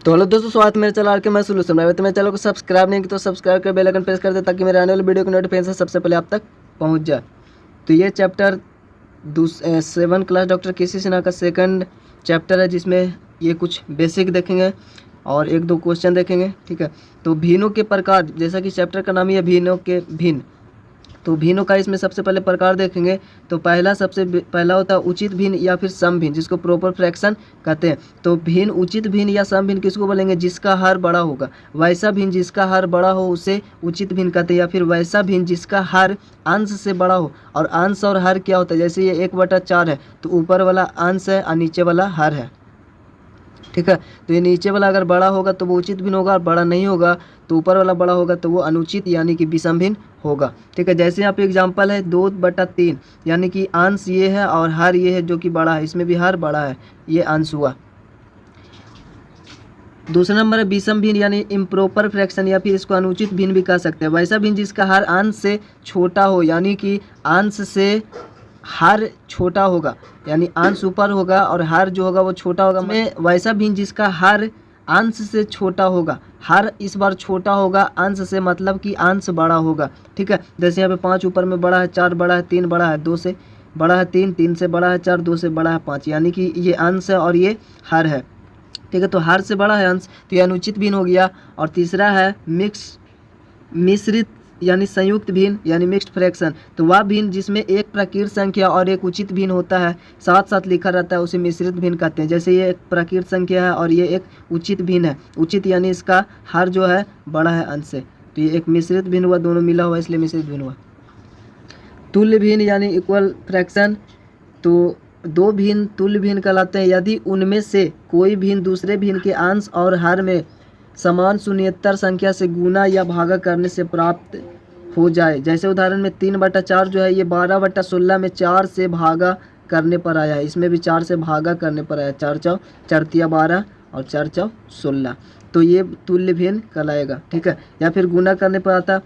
तो हेलो दोस्तों, स्वागत है मेरे चैनल के मैं सोल्यूशन में। तो मेरे चैनल को सब्सक्राइब नहीं किया तो सब्सक्राइब कर बेल आइकन प्रेस कर दे ताकि मेरे आने वाले वीडियो की नोटिफिकेशन सबसे पहले आप तक पहुंच जाए। तो ये चैप्टर 7 क्लास डॉक्टर केसी सिन्हा का सेकंड चैप्टर है, जिसमें ये कुछ बेसिक देखेंगे और एक दो क्वेश्चन देखेंगे। ठीक है, तो भिन्नों के प्रकार, जैसा कि चैप्टर का नाम ही है भिन्नों के भिन्न, तो भिन्नों का इसमें सबसे पहले प्रकार देखेंगे। तो सबसे पहला होता है उचित भिन्न या फिर सम भिन्न, जिसको प्रॉपर फ्रैक्शन कहते हैं। तो भिन्न, उचित भिन्न या सम भिन्न किसको बोलेंगे? जिसका हर बड़ा होगा। वैसा भिन्न जिसका हर बड़ा हो उसे उचित भिन्न कहते हैं, या फिर वैसा भिन्न जिसका हर अंश से बड़ा हो। और अंश और हर क्या होता है? जैसे ये 1/4 है तो ऊपर वाला अंश है और नीचे वाला हर है। ठीक है, तो ये नीचे वाला अगर बड़ा होगा तो वो उचित भिन्न होगा, और बड़ा नहीं होगा तो ऊपर वाला बड़ा होगा तो वो अनुचित यानी कि विषम भिन्न होगा। ठीक है, जैसे यहाँ पे एग्जांपल है 2/3, यानी कि अंश ये है और हर ये है जो कि बड़ा है, इसमें भी हर बड़ा है, ये अंश हुआ। दूसरा नंबर है विषम भिन्न यानी इम्प्रॉपर फ्रैक्शन, या फिर इसको अनुचित भिन्न भी कह सकते हैं। वैसा भिन्न जिसका हर अंश से छोटा हो, यानी कि अंश से हर छोटा होगा, यानी अंश ऊपर होगा और हर जो होगा वो छोटा होगा। में वैसा भिन्न जिसका हर अंश से छोटा होगा, हर इस बार छोटा होगा अंश से, मतलब कि अंश बड़ा होगा। ठीक है, जैसे यहाँ पे 5 ऊपर में बड़ा है, 4 बड़ा है, 3 बड़ा है, 2 से बड़ा है 3, 3 से बड़ा है 4, 2 से बड़ा है 5, यानी कि ये अंश है और ये हर है। ठीक है, तो हर से बड़ा है अंश, तो ये अनुचित भिन्न हो गया। और तीसरा है मिश्रित यानी संयुक्त भिन्न यानी मिक्स्ड फ्रैक्शन। तो वह भिन्न जिसमें एक प्राकृत संख्या और एक उचित भिन्न होता है, साथ साथ लिखा रहता है, उसे मिश्रित भिन्न कहते हैं। जैसे ये एक प्राकृत संख्या है और ये एक उचित भिन्न है। उचित यानी इसका हर जो है बड़ा है अंश से, तो ये एक मिश्रित भिन्न हुआ, दोनों मिला हुआ इसलिए मिश्रित भिन्न हुआ। तुल्य भिन्न यानी इक्वल फ्रैक्शन। तो दो भिन्न तुल्य भिन्न कहलाते हैं यदि उनमें से कोई भिन्न दूसरे भिन्न के अंश और हर में समान शून्येतर संख्या से गुना या भागा करने से प्राप्त हो जाए। जैसे उदाहरण में 3/4 जो है ये 12/16 में 4 से भागा करने पर आया है, इसमें भी 4 से भागा करने पर आया। 4 चौ 4 तिया 12 और 4 चौ 16, तो ये तुल्य भिन्न कहलाएगा। ठीक है, या फिर गुना करने पर आता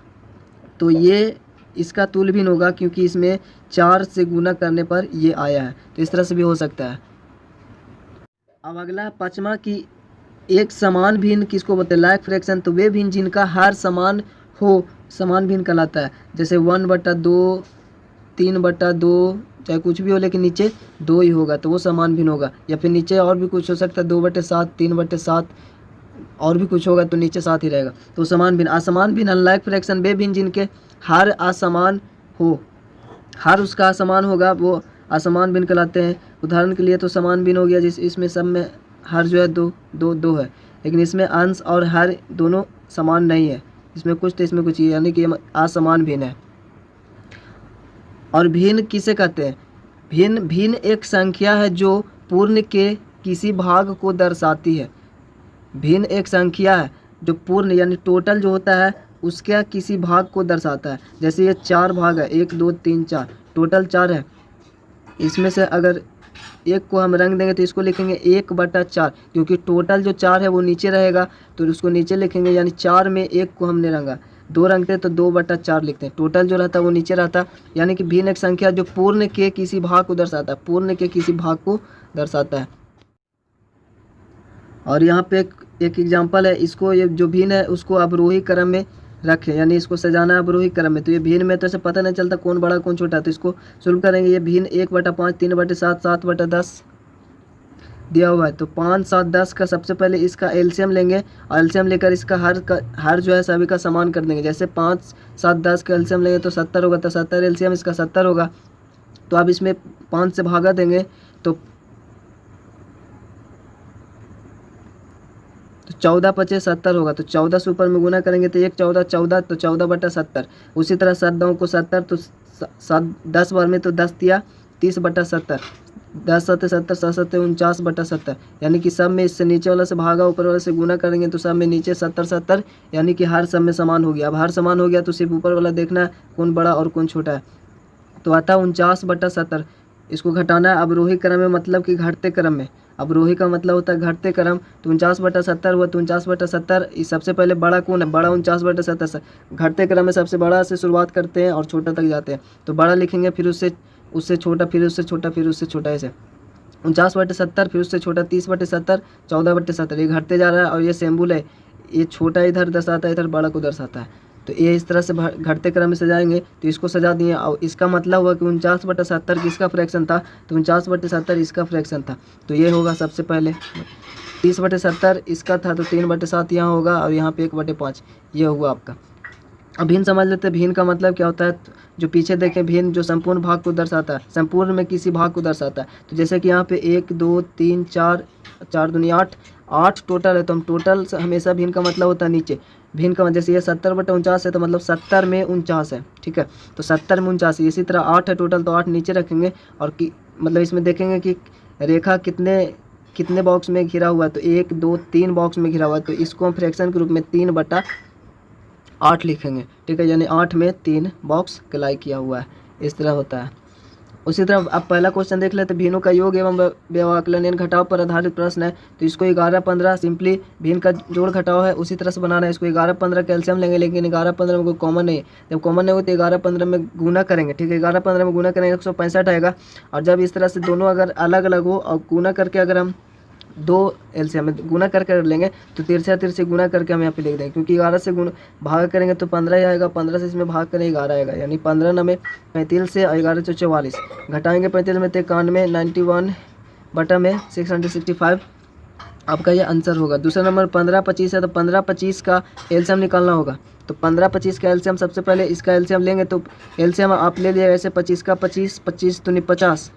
तो ये इसका तुल्य भिन्न होगा, क्योंकि इसमें 4 से गुना करने पर ये आया है, तो इस तरह से भी हो सकता है। अब अगला 5वां की एक समान भिन्न किसको बोलते हैं? Like fraction. तो वे भिन्न जिनका हर समान हो समान भिन्न कहलाता है। जैसे 1/2, 3/2, चाहे कुछ भी हो लेकिन नीचे 2 ही होगा तो वो समान भिन्न होगा। या फिर नीचे और भी कुछ हो सकता है, 2/7, 3/7 और भी कुछ होगा तो नीचे 7 ही रहेगा, तो समान भिन्न। असमान भिन्न अनलाइक फ्रैक्शन, वे भिन्न जिनके हर असमान हो, हर उसका असमान होगा वो असमान भिन्न कहलाते हैं। उदाहरण के लिए तो समान भिन्न हो गया, जिस इसमें सब में हर जो है 2 है, लेकिन इसमें अंश और हर दोनों समान नहीं है, इसमें कुछ तो इसमें कुछ, यानी कि असमान भिन्न है। और भिन्न किसे कहते हैं? भिन्न एक संख्या है जो पूर्ण के किसी भाग को दर्शाती है। भिन्न एक संख्या है जो पूर्ण यानी टोटल जो होता है उसका किसी भाग को दर्शाता है। जैसे ये 4 भाग है, 1 2 3 4, टोटल 4 है। इसमें से अगर एक को हम रंग देंगे तो इसको लिखेंगे 1/4, क्योंकि टोटल जो 4 है वो नीचे रहेगा तो उसको नीचे लिखेंगे, यानी 4 में 1 को हमने रंगा, 2 रंगते तो 2/4 लिखते हैं। टोटल जो रहता है वो नीचे रहता है, यानी कि भिन्न एक संख्या जो पूर्ण के किसी भाग को दर्शाता है, पूर्ण के किसी भाग को दर्शाता है। और यहाँ पे एक एग्जाम्पल है, इसको ये जो भिन्न है उसको अवरोही क्रम में रखें, यानी इसको सजाना है अवरोही क्रम में। तो ये भिन्न में तो ऐसे पता नहीं चलता कौन बड़ा कौन छोटा, तो इसको सोल्व करेंगे। ये भिन्न 1/5, 3/7, 7/10 दिया हुआ है। तो 5, 7, 10 का सबसे पहले इसका एलसीएम लेंगे, और एलसीएम लेकर इसका हर जो है सभी का समान कर देंगे। जैसे 5, 7, 10 का एलसीएम लेंगे तो 70 होगा, तो 70 एलसीएम इसका 70 होगा। तो अब इसमें 5 से भागा देंगे तो 14×5 70 होगा। तो 14 से ऊपर में गुना करेंगे तो 1 14 14, तो 14/70। उसी तरह 7 9 को 70, तो 10 बार में तो 10 तिया 30/70, 10 7 70, 7 7 49/70, यानी कि सब में इससे नीचे वाला से भागा ऊपर वाला से गुना करेंगे तो सब में नीचे 70 70, यानी कि हर सब में समान हो गया। अब हर समान हो गया तो सिर्फ ऊपर वाला देखना है कौन बड़ा और कौन छोटा है। तो आता है 49/70। इसको घटाना है अवरोही क्रम में, मतलब कि घटते क्रम में। अवरोही का मतलब होता है घटते क्रम। तो 49/70 हुआ, तो 49/70 सबसे पहले बड़ा कौन है? बड़ा 49/70। घटते क्रम में सबसे बड़ा से शुरुआत करते हैं और छोटा तक जाते हैं, तो बड़ा लिखेंगे, फिर उससे छोटा, फिर उससे छोटा, फिर उससे छोटा, ऐसे। 49/70, फिर उससे छोटा 30/70, 14/70, ये घटते जा रहा है। और ये सिंबल है, ये छोटा इधर दर्शाता है, इधर बड़ा को दर्शाता है। तो ये इस तरह से घटते क्रम में सजाएंगे। तो इसको सजा दिए और इसका मतलब हुआ कि 49/70 किसका फ्रैक्शन था, तो 49/70 इसका फ्रैक्शन था। तो ये होगा सबसे पहले 30/70 इसका था, तो 3/7 यहाँ होगा और यहाँ पे 1/5 ये हुआ आपका। अब भिन्न समझ लेते हैं। भिन्न का मतलब क्या होता है, जो पीछे देखें भिन्न जो संपूर्ण भाग को दर्शाता है, संपूर्ण में किसी भाग को दर्शाता है। तो जैसे कि यहाँ पे 1 2 3 4, 4 दूनी 8, 8 टोटल है, तो हम टोटल हमेशा भिन्न का मतलब होता है नीचे। भिन्न का जैसे ये 70/49 है, तो मतलब 70 में 49 है, ठीक है। तो 70 में 49, इसी तरह 8 है टोटल, तो 8 नीचे रखेंगे और मतलब इसमें देखेंगे कि रेखा कितने बॉक्स में घिरा हुआ है, तो 1 2 3 बॉक्स में घिरा हुआ है। तो इसको हम फ्रैक्शन के रूप में 3/8 लिखेंगे, ठीक है, यानी 8 में 3 बॉक्स क्लाई किया हुआ है, इस तरह होता है। उसी तरह अब पहला क्वेश्चन देख लेते हैं। भिन्नों का योग एवं व्यवकलन घटाव पर आधारित प्रश्न है। तो इसको 11-15 सिंपली भिन्न का जोड़ घटाव है, उसी तरह से बनाना है। इसको 11-15 कैल्शियम लेंगे, लेकिन 11-15 में कोई कॉमन नहीं है। जब कॉमन नहीं हो तो 11-15 में गुना करेंगे, ठीक है। 11-15 में गुना करेंगे 165 आएगा। और जब इस तरह से दोनों अगर अलग अलग हो और गुना करके अगर हम 2 एलसीएम में गुना करके लेंगे, तो 13 गुना करके हम यहाँ पे लिख देंगे, क्योंकि 11 से गुना भाग करेंगे तो 15 ही आएगा, 15 से इसमें भाग करेंगे 11 आएगा, यानी 15 9 में 35 से 11 से 44 घटाएंगे 35 में 91, 91 बटा में 665 आपका ये आंसर होगा। दूसरा नंबर 15-25 है, तो 15-25 का एलसीएम निकालना होगा। तो 15-25 का एलसीएम सबसे पहले इसका एलसीएम लेंगे, तो एलसीएम आप ले लिया ऐसे 25 का 25, 25 दूनी 50,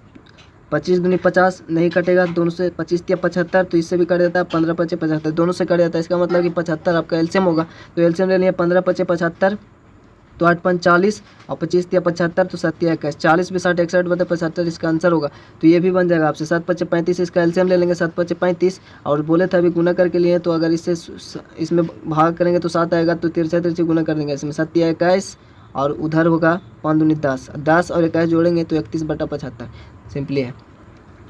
25 दूनी 50 नहीं कटेगा, दोनों से 25 या 75, तो इससे भी कट जाता है 15-5 75, दोनों से कट जाता है। इसका मतलब कि 75 आपका एलसीएम होगा। तो एलसीएम ले लिया 15-5 75, तो 8-5 40 और 25 या 75, तो 7 या 21, 40 भी 60 61 बता 75 इसका आंसर होगा। तो ये भी बन जाएगा आपसे 7-5 35, इसका एलसीएम ले लेंगे 7-5 35, और बोले थे अभी गुना करके लिए, तो अगर इससे इसमें भाग करेंगे तो 7 आएगा, तो 13 गुना कर देंगे इसमें 7 या 21, और उधर होगा 5 दूनी 10, 10 और 21 जोड़ेंगे तो 31/75 सिंपली है।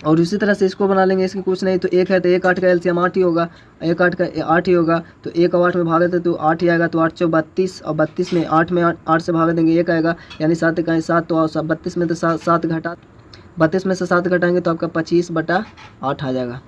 और इसी तरह से इसको बना लेंगे, इसकी कुछ नहीं, तो 1 है तो 1 8 का एलसीएम 8 ही होगा, 1 8 का 8 ही होगा, तो 1 और 8 में भाग देते तो 8 ही आएगा, तो 8 4 32, और 32 में 8 से भाग देंगे 1 आएगा, यानी 7 का 7, तो 32 में तो 7 घटा 32 में से 7 घटाएंगे तो आपका 25/8 आ जाएगा।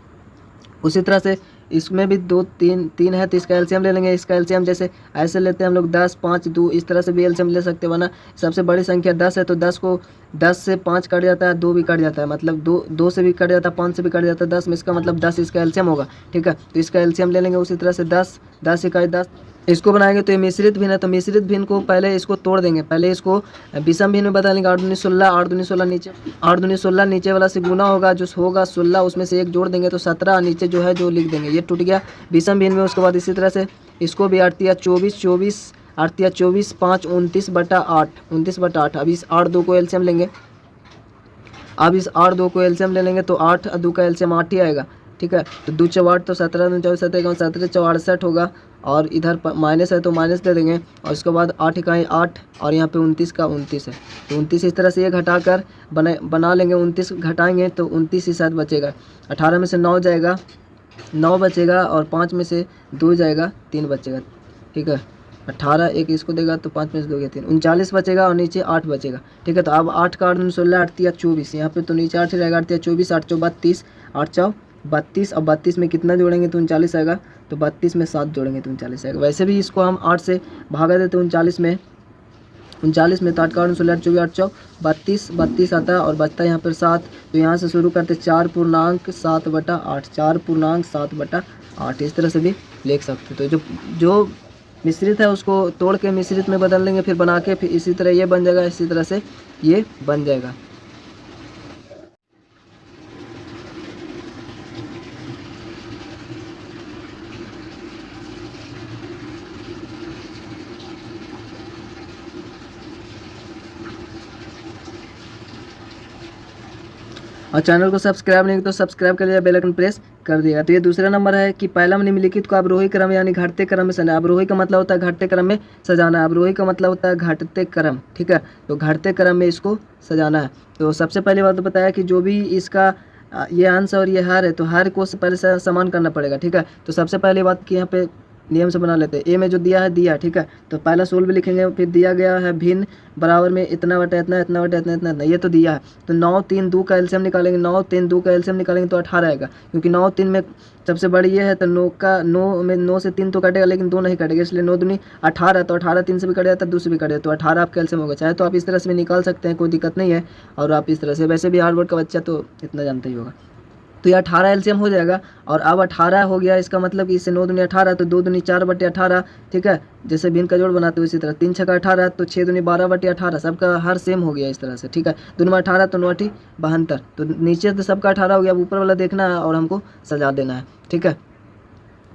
उसी तरह से इसमें भी 2 3 है, तो इसका एलसीएम ले लेंगे। इसका एलसीएम जैसे ऐसे लेते हैं हम लोग 10 5 2, इस तरह से भी एलसीएम ले सकते हैं, वरना सबसे बड़ी संख्या 10 है, तो 10 से 5 कट जाता है, 2 भी कट जाता है, मतलब 2 से भी कट जाता है, 5 से भी कट जाता है 10 में, इसका मतलब 10 इसका एलसीएम होगा, ठीक है। तो इसका एलसीएम ले लेंगे उसी तरह से 10 इकाई 10 इसको बनाएंगे। तो ये मिश्रित भिन्न है, तो मिश्रित भिन्न को पहले इसको तोड़ देंगे, पहले इसको विषम भिन्न में बदल लेंगे। 8 दूनी 16, 8 दूनी 16 नीचे 8 दूनी 16 नीचे वाला से गुना होगा, जो होगा 16 उसमें से 1 जोड़ देंगे, तो 17 नीचे जो है जो लिख देंगे, ये टूट गया विषम भिन्न में। उसके बाद इसी तरह से इसको भी 8 या 24 24 8 या 24 5 29/8 29/8। अब इस 8 2 को एलसीएम लेंगे, अब इस 8 2 को एलसीएम ले लेंगे, तो 8 2 का एलसीएम 8 ही आएगा, ठीक है। तो 2 4 8, तो 17 2 24 17 17 64 होगा, और इधर माइनस है तो माइनस दे देंगे, और उसके बाद 8 इकाई 8, और यहाँ पे 29 का 29 है, तो 29 इस तरह से ये घटाकर बना लेंगे। 29 घटाएंगे तो 29 ही शायद बचेगा, 18 में से 9 जाएगा, 9 बचेगा, और 5 में से 2 जाएगा, 3 बचेगा, ठीक है। 18 एक इसको देगा, तो 5 में से 2 गया 3, 39 बचेगा, और नीचे 8 बचेगा, ठीक है। तो अब 8 का 8 दूनी 16 8 या 24, यहाँ पे तो नीचे 8 ही रहेगा, 8 या 24 8 4 32 8 4 32, और 32 में कितना जोड़ेंगे तो 39 आएगा, तो 32 में 7 जोड़ेंगे तो 39 आएगा। वैसे भी इसको हम 8 से भागा देते 39 में, तो 8 का 8 16 24 8 4 32 आता है, और बचता है यहाँ पर 7। तो यहाँ से शुरू करते 4.7/8 4.7/8, इस तरह से भी लिख सकते। तो जो मिश्रित है उसको तोड़ के मिश्रित में बदल देंगे, फिर बना के, फिर इसी तरह ये बन जाएगा, इसी तरह से ये बन जाएगा। और चैनल को सब्सक्राइब नहीं तो सब्सक्राइब कर लिया, बेल आइकन प्रेस कर दिएगा। तो ये दूसरा नंबर है कि पहला निम्नलिखित को अवरोही क्रम यानी घटते क्रम में सजाना। अवरोही का मतलब होता है घटते क्रम में सजाना, अवरोही का मतलब होता है घटते क्रम, ठीक है। तो घटते क्रम में इसको सजाना है। तो सबसे पहली बात तो बताया कि जो भी इसका ये अंश और ये हार है, तो हार को पहले से समान करना पड़ेगा, ठीक है। तो सबसे पहली बात कि यहाँ पे नियम से बना लेते हैं। ए में जो दिया है दिया, ठीक है, तो पहला सोल्व भी लिखेंगे, फिर दिया गया है भिन्न बराबर में इतना बटा इतना, इतना बटा इतना, इतना इतना, ये तो दिया है। तो 9 3 2 का एलसीएम निकालेंगे, 9 3 2 का एलसीएम निकालेंगे तो 18 आएगा, क्योंकि 9 3 में सबसे बड़ी ये है, तो 9 में 9 से 3 तो कटेगा लेकिन 2 नहीं कटेगा, इसलिए 9 दूनी 18, तो 18 3 से भी कट जाता है, 2 से भी कट जाता है, तो 18 आपका एलसीएम होगा। चाहे तो आप इस तरह से भी निकाल सकते हैं, कोई दिक्कत नहीं है। और आप इस तरह से, वैसे भी हार्ड वर्ड का बच्चा तो इतना जानता ही होगा। तो ये 18 एलसीएम हो जाएगा। और अब 18 हो गया, इसका मतलब कि इससे 9 दूनी 18, तो 2 दूनी 4 बटे 18, ठीक है, जैसे भिन्न का जोड़ बनाते हो इसी तरह। 3 छक्का 18, तो 6 दूनी 12 बटे 18, सबका हर सेम हो गया इस तरह से, ठीक है। 2 में 18 तो 9 72, तो नीचे तो सबका 18 हो गया, अब ऊपर वाला देखना है और हमको सजा देना है, ठीक है।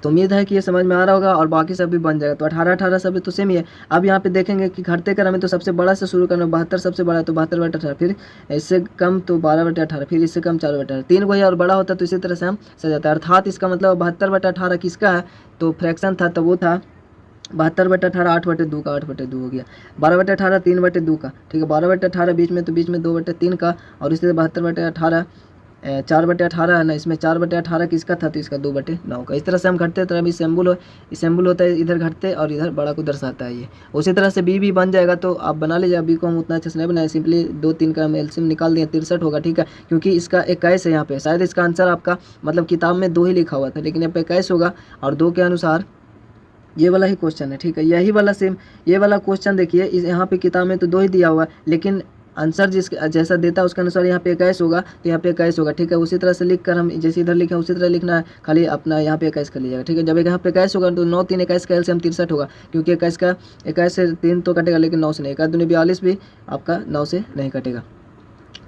तो उम्मीद है कि ये समझ में आ रहा होगा और बाकी सब भी बन जाएगा। तो 18 18 सब तो सेम ही है। अब यहाँ पे देखेंगे कि घटते क्रम में तो सबसे बड़ा से शुरू करना, 72 सबसे बड़ा, तो 72 बटे 18, फिर इससे कम तो 12 बटे 18, फिर इससे कम 4 बटे 18, 3 को ही और बड़ा होता है, तो इसी तरह से हम सजाते हैं। अर्थात इसका मतलब 72 बटे 18 किसका है, तो फ्रैक्शन था, तो वो था 72 बटे 18 8 बटे 2 का, 8 बटे 2 हो गया। 12 बटे 18 3 बटे 2 का, ठीक है। 12 बटे 18 बीच में, तो बीच में 2 बटे 3 का, और इसी तरह 72 बटे 18 4 बटे 18 है ना, इसमें 4 बटे 18 किसका था, तो इसका 2 बटे 9 का। इस तरह से हम घटते, तो अभी सिंबल होता है, इधर घटते और इधर बड़ा को दर्शाता है ये। उसी तरह से बी भी बन जाएगा, तो आप बना लीजिए। बी को हम उतना अच्छे से नहीं बनाए, सिंपली 2 3 का हम एलसीएम निकाल दिए, 63 होगा, ठीक है। क्योंकि इसका 21 है यहाँ पे, शायद इसका आंसर आपका मतलब किताब में 2 ही लिखा हुआ था, लेकिन यहाँ पे 21 होगा, और 2 के अनुसार ये वाला ही क्वेश्चन है, ठीक है। यही वाला सेम ये वाला क्वेश्चन देखिए, इस यहाँ पे किताब में तो 2 ही दिया हुआ है, लेकिन आंसर जैसा देता है उसके अनुसार यहाँ पे 21 होगा, तो यहाँ पे 21 होगा, ठीक है। उसी तरह से लिख कर हम जैसे इधर लिखे उसी तरह लिखना है, खाली अपना यहाँ पे 21 कर लीजिएगा, ठीक है। जब यहाँ पे 21 होगा तो 9 3 21 का एलसीएम 63 होगा, क्योंकि 21 से 3 तो कटेगा, लेकिन 9 से नहीं, 1 दूनी 42 भी आपका 9 से नहीं कटेगा।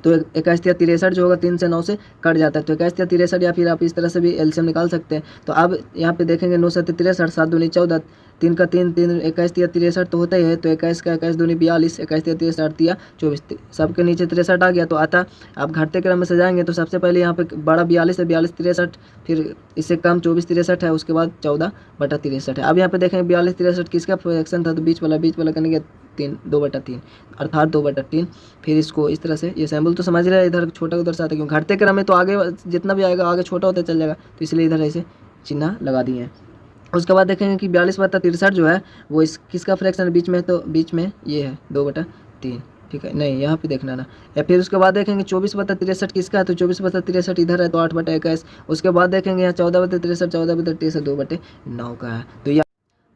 तो 21 या 63 जो होगा 3 से 9 से कट जाता है, तो 21 या 63, या फिर आप इस तरह से भी एलसीएम निकाल सकते हैं। तो अब यहाँ पे देखेंगे 9 से 63, 7 दूनी 14, 3 का 3 3 21 या 63 तो होता ही है, तो 21 का 21 दूनी 42, 21 या 63 8 या 24, सबके नीचे 63 आ गया। तो आता आप घटते क्रम में से जाएंगे, तो सबसे पहले यहाँ पे बड़ा 42 है, 42 63, फिर इससे कम 24 63 है, उसके बाद 14 बटा 63 है। अब यहाँ पे देखेंगे 42 63 किसका फ्रैक्शन था, तो बीच वाला करने के 2 बटा 3, अर्थात 2 बटा 3। फिर इसको इस तरह से, ये सैम्बल तो समझ रहे हैं, इधर छोटा उधर से आता है, क्यों घटते क्रम में तो आगे जितना भी आएगा आगे छोटा होता चल जाएगा, तो इसलिए इधर ऐसे चिन्ह लगा दिए हैं। उसके बाद देखेंगे कि 42 बटा 63 जो है वो इस किसका फ्रैक्शन है, बीच में, तो बीच में ये है 2 बटा 3, ठीक है, नहीं यहाँ पे देखना ना। या फिर उसके बाद देखेंगे 24 बटा 63 किसका है, तो 24 बटा 63 इधर है, तो 8 बटा 21। उसके बाद देखेंगे यहाँ 14 बटा 63, 14 बटा 63 2 बटे 9 का है। तो यह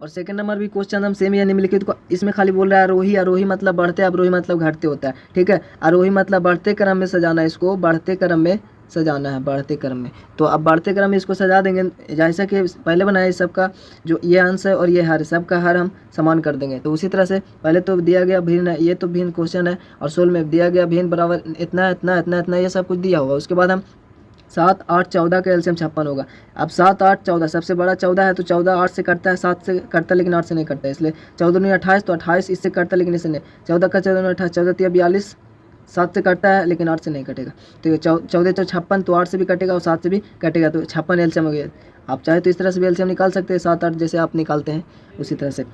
और सेकंड नंबर भी क्वेश्चन हम सेम ही निम्नलिखित को, इसमें खाली बोल रहा है आरोही, आरोही मतलब बढ़ते, अवरोही मतलब घटते होता है, ठीक है। आरोही मतलब बढ़ते क्रम में सजाना, इसको बढ़ते क्रम में सजाना है, बढ़ते क्रम में। तो अब बढ़ते क्रम में इसको सजा देंगे, जैसा कि पहले बनाया, सबका जो ये अंश है और ये हर, सबका हर हम समान कर देंगे। तो उसी तरह से पहले तो दिया गया भिन्न है, ये तो भिन्न क्वेश्चन है, और सोल में दिया गया भिन्न बराबर इतना इतना इतना इतना, ये सब कुछ दिया हुआ। उसके बाद हम 7 8 14 का एलसीएम 56 होगा। अब 7 8 14 सबसे बड़ा 14 है, तो 14 8 से कटता है, 7 से कटता है, लेकिन 8 से नहीं कटता है, इसलिए 14 नहीं 28, तो 28 इससे कटता है, लेकिन इससे नहीं। 14 का 14 28, 14 42, 7 से कटता है, लेकिन 8 से नहीं कटेगा। तो 14 तो 56, तो 8 से भी कटेगा और 7 से भी कटेगा, तो 56 एलसीएम हो गया। आप चाहे तो इस तरह से भी एलसीएम निकाल सकते हैं, 7 8 जैसे आप निकालते हैं उसी तरह से।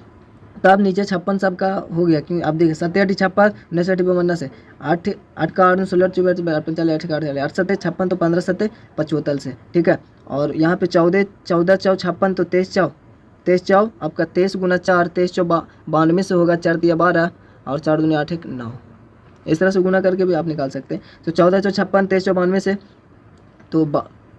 तो अब नीचे 56 सबका हो गया, क्योंकि आप देखिए 7 8 56 59 52 से 8 8 का 8 16 24 45 8 का 8 8 7 56, तो 15 7 75 से, ठीक है। और यहाँ पे 14 14 4 56, तो 23 4 आपका 23 गुना 4, 23 4 92 से होगा, 4 3 12, और 4 दूनी 8 1 9, इस तरह से गुना करके भी आप निकाल सकते हैं। तो 14 4 56, 23 4 92 से, तो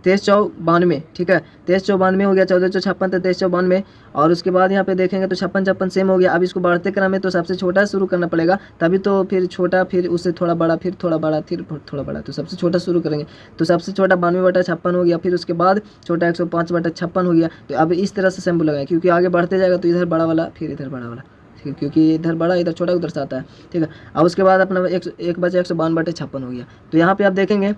23 4 92, ठीक है, 23 4 92 हो गया, 14 4 56, तो 23 4 92। और उसके बाद यहाँ पे देखेंगे तो 56 56 सेम हो गया। अब इसको बढ़ते क्रम में तो सबसे छोटा शुरू करना पड़ेगा, तभी तो फिर छोटा, फिर उससे थोड़ा बड़ा, फिर थोड़ा बड़ा, फिर थोड़ा बड़ा, तो सबसे छोटा शुरू करेंगे। तो सबसे छोटा 92 बटा 56 हो गया, फिर उसके बाद छोटा 105 बटा 56 हो गया। तो अब इस तरह से सिंबल लगाएं, क्योंकि आगे बढ़ते जाएगा, तो इधर बड़ा वाला, फिर इधर बड़ा वाला, ठीक है, क्योंकि इधर बड़ा इधर छोटा उधर से आता है, ठीक है। अब उसके बाद अपना 1 बचा 152 बटे 56 हो गया। तो यहाँ पे आप देखेंगे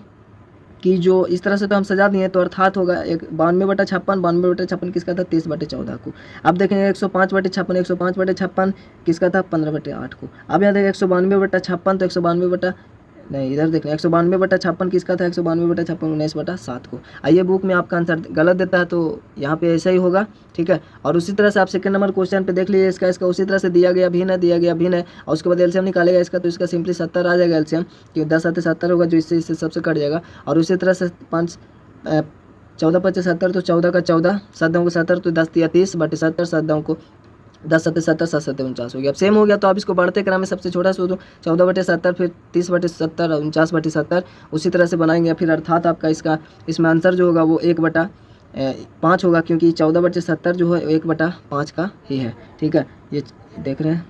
कि जो इस तरह से तो हम सजा दिए, तो अर्थात होगा 92 बटा 56, 92 बटा 56 किसका था, 23 बटे 14 को। अब देखेंगे 105 बटे 56, 105 बटे 56 किसका था, 15 बटे 8 को। अब यहाँ देखें 192 बटा 56, तो 192 बटा नहीं, इधर देखना 192 बटा 56 किसका था, 192 बटा 56 19 बटा 7 को। आइए बुक में आपका आंसर गलत देता है, तो यहाँ पे ऐसा ही होगा, ठीक है। और उसी तरह से आप सेकंड नंबर क्वेश्चन पे देख लीजिए, इसका उसी तरह से दिया गया भिन्न है, और उसके बाद एलसीएम निकालेगा इसका, तो इसका सिंपली 70 आ जाएगा एलसीएम, क्योंकि 10 7 70 होगा, जो इससे सबसे कट जाएगा। और उसी तरह से 5 14×5 = 70, तो 14 का 14, 7 दूँ को 70, तो 10 × 30 / 70, 7 दूँ को 10 × 70, 7 × 49 हो गया। अब सेम हो गया, तो आप इसको बढ़ते क्रम में सबसे छोटा से दो, 14/70, फिर 30/70, 49/70, उसी तरह से बनाएंगे। फिर अर्थात आपका इसमें आंसर जो होगा वो 1/5 होगा, क्योंकि 14/70 जो है 1/5 का ही है। ठीक है, ये देख रहे हैं।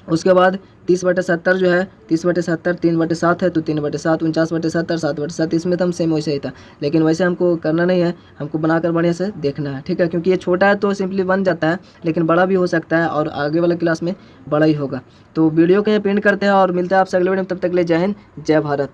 उसके बाद 30/70 जो है, 30/70 3/7 है, तो 3/7, 49/70, 7/7, इसमें तो हम सेम वैसे ही था, लेकिन वैसे हमको करना नहीं है, हमको बनाकर बढ़िया से देखना है। ठीक है, क्योंकि ये छोटा है तो सिंपली बन जाता है, लेकिन बड़ा भी हो सकता है और आगे वाला क्लास में बड़ा ही होगा। तो वीडियो को यहाँ पिन करते हैं और मिलते हैं आपसे अगले वीडियो में, तब तक के लिए जय हिंद, जय भारत।